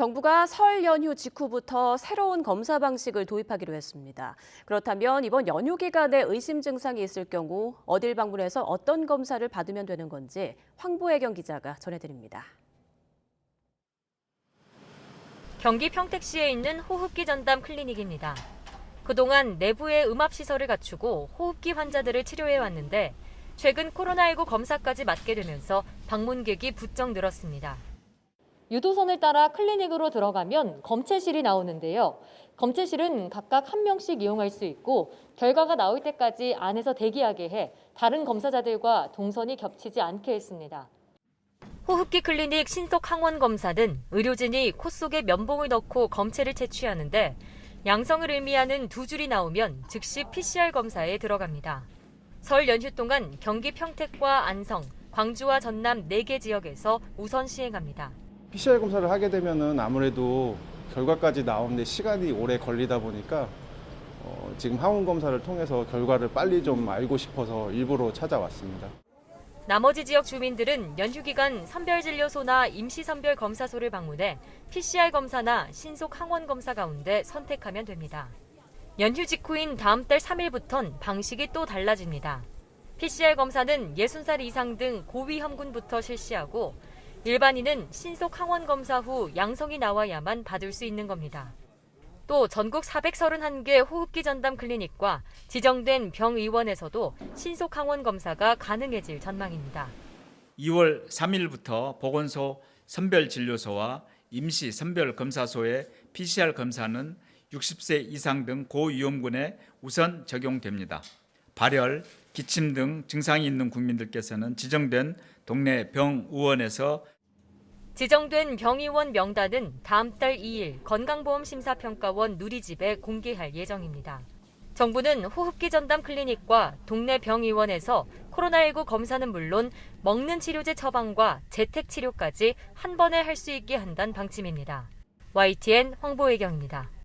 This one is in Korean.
정부가 설 연휴 직후부터 새로운 검사 방식을 도입하기로 했습니다. 그렇다면 이번 연휴 기간에 의심 증상이 있을 경우 어딜 방문해서 어떤 검사를 받으면 되는 건지 황보혜경 기자가 전해드립니다. 경기 평택시에 있는 호흡기 전담 클리닉입니다. 그동안 내부에 음압시설을 갖추고 호흡기 환자들을 치료해왔는데 최근 코로나19 검사까지 맡게 되면서 방문객이 부쩍 늘었습니다. 유도선을 따라 클리닉으로 들어가면 검체실이 나오는데요. 검체실은 각각 한 명씩 이용할 수 있고 결과가 나올 때까지 안에서 대기하게 해 다른 검사자들과 동선이 겹치지 않게 했습니다. 호흡기 클리닉 신속 항원 검사는 의료진이 코 속에 면봉을 넣고 검체를 채취하는데 양성을 의미하는 두 줄이 나오면 즉시 PCR 검사에 들어갑니다. 설 연휴 동안 경기 평택과 안성, 광주와 전남 4개 지역에서 우선 시행합니다. PCR 검사를 하게 되면은 아무래도 결과까지 나오는데 시간이 오래 걸리다 보니까 지금 항원 검사를 통해서 결과를 빨리 좀 알고 싶어서 일부러 찾아왔습니다. 나머지 지역 주민들은 연휴 기간 선별진료소나 임시선별검사소를 방문해 PCR 검사나 신속 항원 검사 가운데 선택하면 됩니다. 연휴 직후인 다음 달 3일부턴 방식이 또 달라집니다. PCR 검사는 60살 이상 등 고위험군부터 실시하고 일반인은 신속 항원 검사 후 양성이 나와야만 받을 수 있는 겁니다. 또 전국 431개 호흡기 전담 클리닉과 지정된 병의원에서도 신속 항원 검사가 가능해질 전망입니다. 2월 3일부터 보건소 선별진료소와 임시 선별검사소의 PCR 검사는 60세 이상 등 고위험군에 우선 적용됩니다. 발열, 기침 등 증상이 있는 국민들께서는 지정된 동네 병의원에서 지정된 병의원 명단은 다음 달 2일 건강보험심사평가원 누리집에 공개할 예정입니다. 정부는 호흡기 전담 클리닉과 동네 병의원에서 코로나19 검사는 물론 먹는 치료제 처방과 재택 치료까지 한 번에 할 수 있게 한다는 방침입니다. YTN 황보혜경입니다.